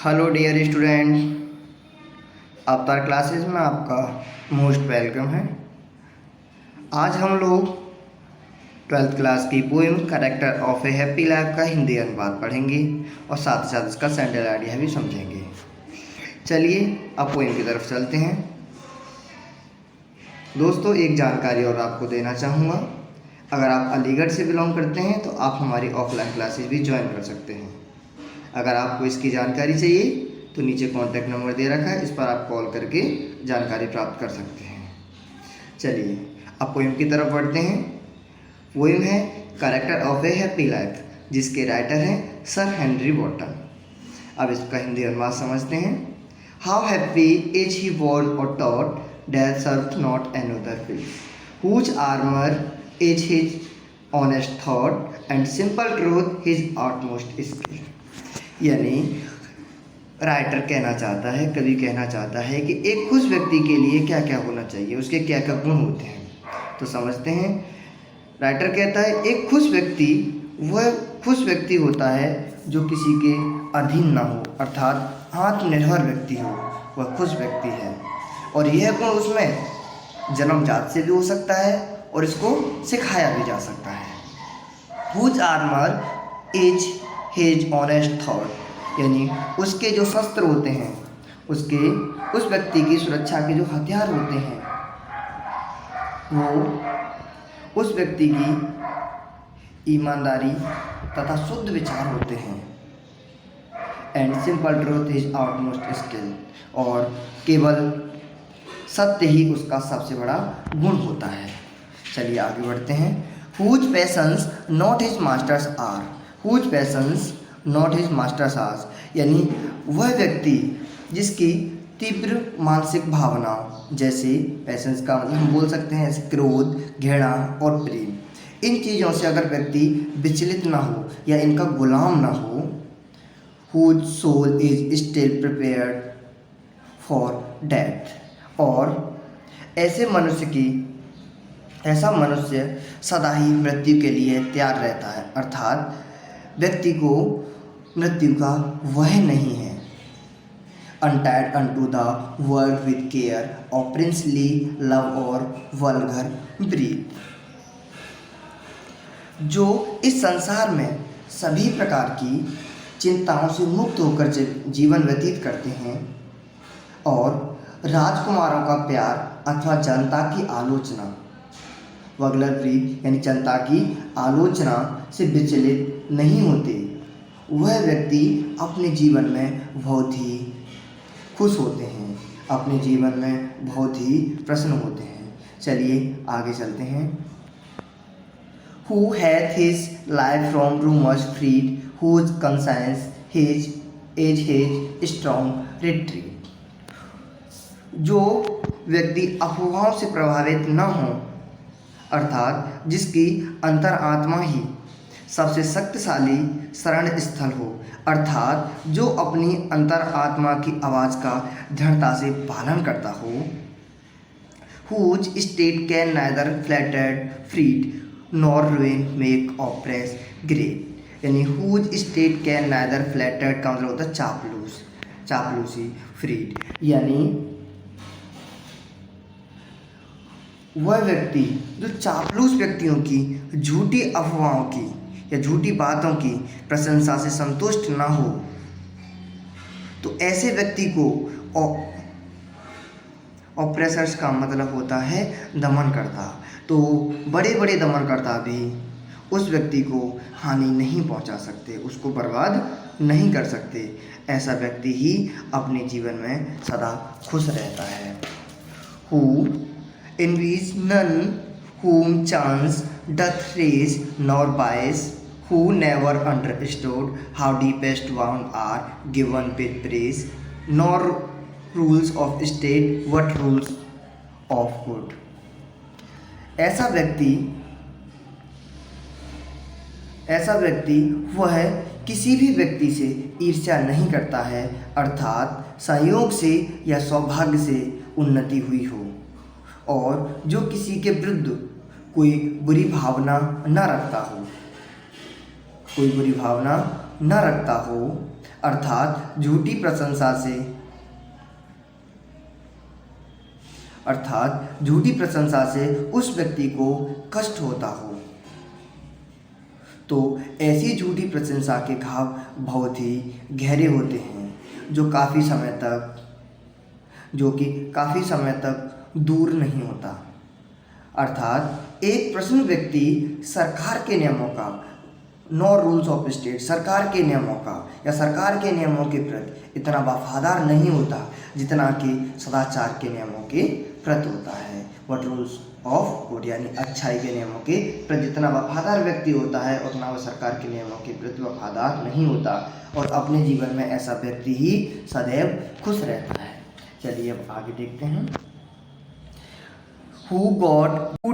Hello dear student, अवतार classes में आपका मोस्ट वेलकम है। आज हम लोग 12th क्लास की poem character of a happy life का हिंदी अनुवाद पढ़ेंगे और साथ ही साथ इसका सेंट्रल आइडिया भी समझेंगे। चलिए अब पोएम की तरफ चलते हैं। दोस्तों, एक जानकारी और आपको देना चाहूँगा। अगर आप अलीगढ़ से बिलोंग करते हैं तो आप हमारी ऑफलाइन क्लासेस भी ज्वाइन कर सकते हैं। अगर आपको इसकी जानकारी चाहिए तो नीचे कॉन्टैक्ट नंबर दे रखा है, इस पर आप कॉल करके जानकारी प्राप्त कर सकते हैं। चलिए अब पोएम की तरफ बढ़ते हैं। पोएम है character of a happy life, जिसके राइटर हैं सर हेनरी वॉटन। अब इसका हिंदी अनुवाद समझते हैं। How happy is he was और taught that serve not another feel whose armour is his honest thought and simple truth his utmost skill. यानी writer कहना चाहता है, कवि कहना चाहता है कि एक खुश व्यक्ति के लिए क्या क्या होना चाहिए, उसके क्या क्या गुण होते हैं। तो समझते हैं। राइटर कहता है एक खुश व्यक्ति वह खुश व्यक्ति होता है जो किसी के अधीन ना हो, अर्थात आत्मनिर्भर व्यक्ति हो, वह खुश व्यक्ति है। और यह गुण उसमें जन्मजात से भी हो सकता है और इसको सिखाया भी जा सकता है। Whose armour is his honest thought, यानी उसके जो शस्त्र होते हैं, उस व्यक्ति की सुरक्षा के जो हथियार होते हैं, वो उस व्यक्ति की ईमानदारी तथा शुद्ध विचार होते हैं। And simple truth is outmost skill, और केवल सत्य ही उसका सबसे बड़ा गुण होता है। चलिए आगे बढ़ते हैं। Whose passions not his masters are, whose passions not his masters are, यानी वह व्यक्ति जिसकी तीव्र मानसिक भावनाओं, जैसे पैशंस का मतलब हम बोल सकते हैं क्रोध, घृणा और प्रेम, इन चीज़ों से अगर व्यक्ति विचलित ना हो या इनका गुलाम ना हो, whose soul is still prepared for death, और ऐसा मनुष्य सदा ही मृत्यु के लिए तैयार रहता है, अर्थात व्यक्ति को मृत्यु का वह नहीं है। Untied unto the world with care और प्रिंसली लव और वल्गर ब्रीड, जो इस संसार में सभी प्रकार की चिंताओं से मुक्त होकर जीवन व्यतीत करते हैं और राजकुमारों का प्यार अथवा जनता की आलोचना, वल्गर ब्रीड यानी जनता की आलोचना से विचलित नहीं होते, वह व्यक्ति अपने जीवन में बहुत ही खुश होते हैं, अपने जीवन में बहुत ही प्रसन्न होते हैं। चलिए आगे चलते हैं। Who hath his life from rumors freed, whose conscience is his strong retreat, जो व्यक्ति अफवाहों से प्रभावित न हो, अर्थात जिसकी अंतर आत्मा ही सबसे शक्तिशाली शरण स्थल हो, अर्थात जो अपनी अंतर आत्मा की आवाज़ का दृढ़ता से पालन करता हो। Whose state can neither flattered freed nor ruin make oppress great, यानी whose state can neither flattered का मतलब होता है चापलूसी फ्रीड, यानी वह व्यक्ति जो चापलूस व्यक्तियों की झूठी अफवाहों की या झूठी बातों की प्रशंसा से संतुष्ट ना हो, तो ऐसे व्यक्ति को ऑप्रेसर्स का मतलब होता है दमनकर्ता, तो बड़े बड़े दमनकर्ता भी उस व्यक्ति को हानि नहीं पहुंचा सकते, उसको बर्बाद नहीं कर सकते। ऐसा व्यक्ति ही अपने जीवन में सदा खुश रहता है। Who envies none whom chance doth raise nor bias, who never understood how deepest wounds are given with praise, nor rules of state what rules of good। ऐसा व्यक्ति वह किसी भी व्यक्ति से ईर्ष्या नहीं करता है, अर्थात संयोग से या सौभाग्य से उन्नति हुई हो, और जो किसी के विरुद्ध कोई बुरी भावना न रखता हो, कोई बुरी भावना न रखता हो, अर्थात झूठी प्रशंसा से उस व्यक्ति को कष्ट होता हो, तो ऐसी झूठी प्रशंसा के घाव बहुत ही गहरे होते हैं, जो कि काफ़ी समय तक दूर नहीं होता। अर्थात एक प्रसन्न व्यक्ति सरकार के नियमों का, नो रूल्स ऑफ स्टेट, सरकार के नियमों का या सरकार के नियमों के प्रति इतना वफादार नहीं होता जितना कि सदाचार के नियमों के प्रति होता है। व्हाट रूल्स ऑफ गुड, यानी अच्छाई के नियमों के प्रति जितना वफादार व्यक्ति होता है उतना वह सरकार के नियमों के प्रति वफादार नहीं होता, और अपने जीवन में ऐसा व्यक्ति ही सदैव खुश रहता है। चलिए अब आगे देखते हैं। Who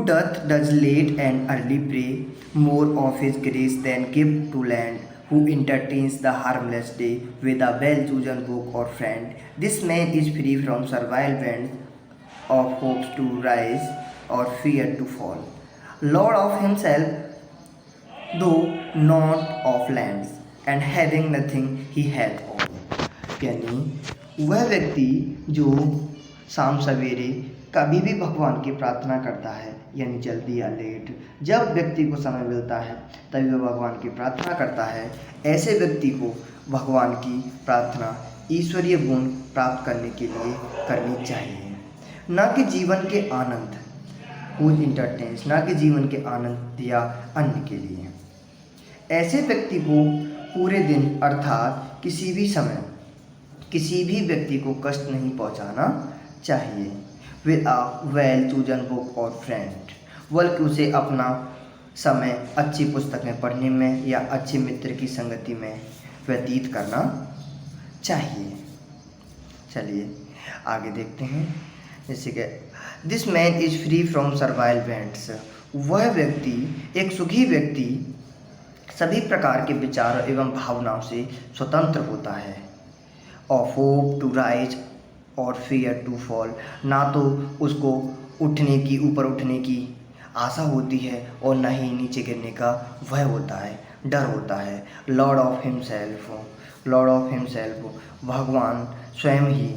does late and early pray, more of his grace than give to land, who entertains the harmless day with a well-chosen book or friend. This man is free from servile winds of hopes to rise or fear to fall. Lord of himself, though not of lands, and having nothing he hath all. यानी वह व्यक्ति जो शाम सवेरे कभी भी भगवान की प्रार्थना करता है, यानी जल्दी या लेट, जब व्यक्ति को समय मिलता है तभी वह भगवान की प्रार्थना करता है, ऐसे व्यक्ति को भगवान की प्रार्थना ईश्वरीय गुण प्राप्त करने के लिए करनी चाहिए, न कि जीवन के आनंद, हुज इंटरटेन्स, न कि जीवन के आनंद या अन्य के लिए। ऐसे व्यक्ति को पूरे दिन अर्थात किसी भी समय किसी भी व्यक्ति को कष्ट नहीं पहुंचाना चाहिए। With a well chosen book और फ्रेंड, बल्कि उसे अपना समय अच्छी पुस्तकें पढ़ने में या अच्छे मित्र की संगति में व्यतीत करना चाहिए। चलिए आगे देखते हैं। जैसे कि this man is free from servile vents, वह व्यक्ति, एक सुखी व्यक्ति सभी प्रकार के विचारों एवं भावनाओं से स्वतंत्र होता है। ऑफ होप टू राइज और फियर टू फॉल, ना तो उसको ऊपर उठने की आशा होती है और न ही नीचे गिरने का भय होता है, डर होता है। लॉर्ड ऑफ हिमसेल्फ, भगवान स्वयं ही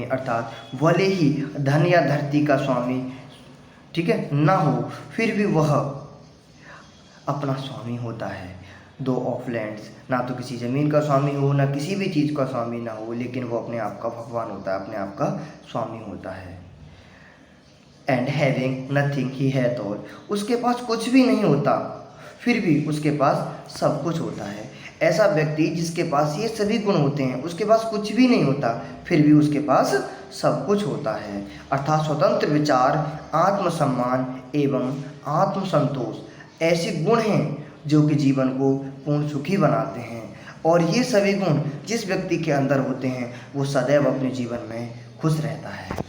अर्थात भले ही धन या धरती का स्वामी, ठीक है, ना हो, फिर भी वह अपना स्वामी होता है। दो ऑफ लैंड्स, ना तो किसी ज़मीन का स्वामी हो, ना किसी भी चीज़ का स्वामी ना हो, लेकिन वो अपने आप का भगवान होता है, अपने आप का स्वामी होता है। And having nothing he hath all, उसके पास कुछ भी नहीं होता फिर भी उसके पास सब कुछ होता है। ऐसा व्यक्ति जिसके पास ये सभी गुण होते हैं, उसके पास कुछ भी नहीं होता फिर भी उसके पास सब कुछ होता है, अर्थात स्वतंत्र विचार, आत्मसम्मान एवं आत्मसंतोष ऐसे गुण हैं जो कि जीवन को पूर्ण सुखी बनाते हैं। और ये सभी गुण जिस व्यक्ति के अंदर होते हैं वो सदैव अपने जीवन में खुश रहता है।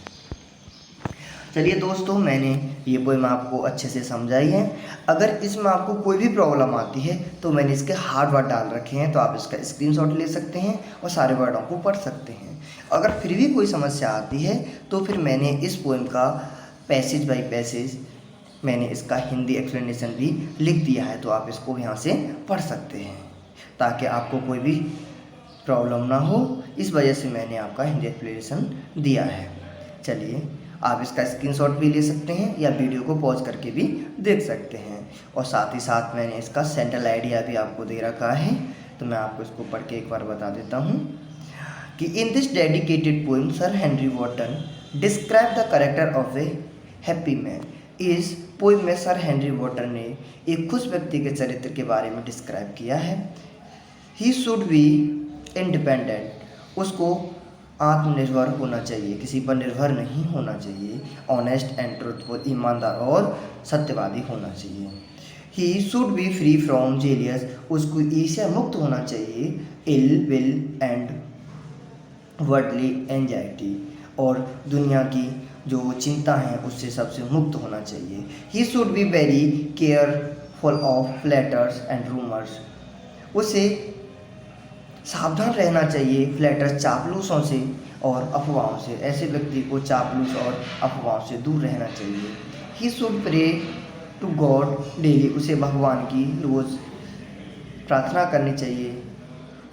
चलिए दोस्तों, मैंने ये पोएम आपको अच्छे से समझाई है। अगर इसमें आपको कोई भी प्रॉब्लम आती है तो मैंने इसके हार्ड वर्ड डाल रखे हैं, तो आप इसका स्क्रीनशॉट ले सकते हैं और सारे वर्डों को पढ़ सकते हैं। अगर फिर भी कोई समस्या आती है तो फिर मैंने इस पोएम का पैसेज बाय पैसेज मैंने इसका हिंदी एक्सप्लेनेशन भी लिख दिया है, तो आप इसको यहाँ से पढ़ सकते हैं ताकि आपको कोई भी प्रॉब्लम ना हो। इस वजह से मैंने आपका हिंदी एक्सप्लेनेशन दिया है। चलिए, आप इसका स्क्रीनशॉट भी ले सकते हैं या वीडियो को पॉज करके भी देख सकते हैं। और साथ ही साथ मैंने इसका सेंट्रल आइडिया भी आपको दे रखा है, तो मैं आपको इसको पढ़ के एक बार बता देता हूँ कि in this dedicated poem sir Henry Wotton describe the character of a happy man. इस पोएम में सर हेनरी वॉटन ने एक खुश व्यक्ति के चरित्र के बारे में डिस्क्राइब किया है। ही शुड बी इंडिपेंडेंट, उसको आत्मनिर्भर होना चाहिए, किसी पर निर्भर नहीं होना चाहिए। ऑनेस्ट एंड ट्रूथफुल, ईमानदार और सत्यवादी होना चाहिए। He should be free from jealous, उसको ईर्ष्या मुक्त होना चाहिए। Ill will and worldly anxiety, और दुनिया की जो चिंता है उससे सबसे मुक्त होना चाहिए। He should be very careful of flutters and rumours, उसे सावधान रहना चाहिए फ्लैटर्स, चापलूसों से और अफवाहों से। ऐसे व्यक्ति को चापलूस और अफवाहों से दूर रहना चाहिए। He should pray to God daily, उसे भगवान की रोज़ प्रार्थना करनी चाहिए।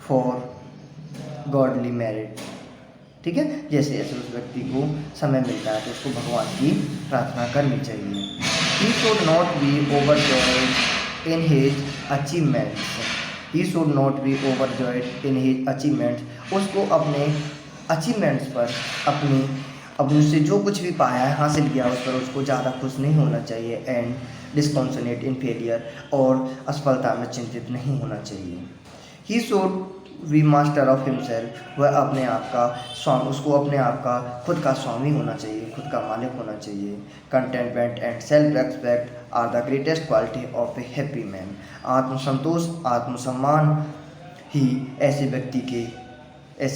फॉर गॉडली मेरिट, ठीक है, जैसे जैसे उस व्यक्ति को समय मिलता है तो उसको भगवान की प्रार्थना करनी चाहिए। He should not be overjoyed in his achievements, he should not be overjoyed in his achievements, उसको अपने अचीवमेंट्स पर, अपने से जो कुछ भी पाया है, हासिल किया उस पर उसको ज़्यादा खुश नहीं होना चाहिए। एंड डिस्कॉन्सोनेट इन फेलियर, और असफलता में चिंतित नहीं होना चाहिए। He should be master of himself, वह अपने आप का स्वामी, उसको अपने आप का खुद का स्वामी होना चाहिए, खुद का मालिक होना चाहिए। Contentment and self respect are the greatest quality of a happy man, आत्मसंतोष, आत्मसम्मान ही ऐसे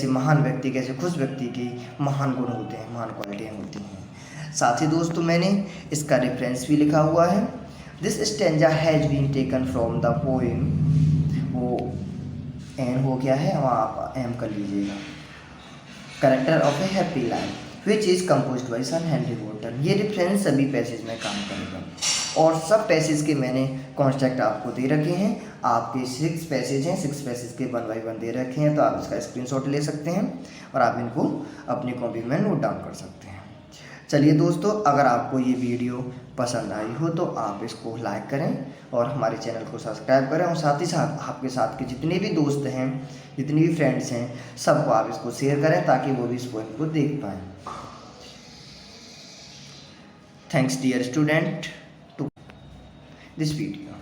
महान व्यक्ति के, ऐसे खुश व्यक्ति के महान गुण होते हैं, महान क्वालिटियाँ होती हैं। साथ ही दोस्तों मैंने इसका रेफरेंस भी लिखा हुआ है। This stanza has been taken from the poem, वो एन हो गया है, वहाँ आप एम कर लीजिएगा, character of a happy life which is composed by sir Henry Walton. ये रेफरेंस सभी पैसेज में काम करेगा, और सब पैसेज के मैंने कॉन्स्ट्रक्ट आपको दे रखे हैं। आपके 6 पैसेज हैं, 6 पैसेज के 1 बाई 1 दे रखे हैं, तो आप इसका स्क्रीनशॉट ले सकते हैं और आप इनको अपनी कॉपी में नोट डाउन कर सकते हैं। चलिए दोस्तों, अगर आपको ये वीडियो पसंद आई हो तो आप इसको लाइक करें और हमारे चैनल को सब्सक्राइब करें, और साथ ही साथ आपके साथ के जितने भी दोस्त हैं, जितने भी फ्रेंड्स हैं, सबको आप इसको शेयर करें ताकि वो भी इस पोएम को देख पाएँ। Thanks dear student to this video.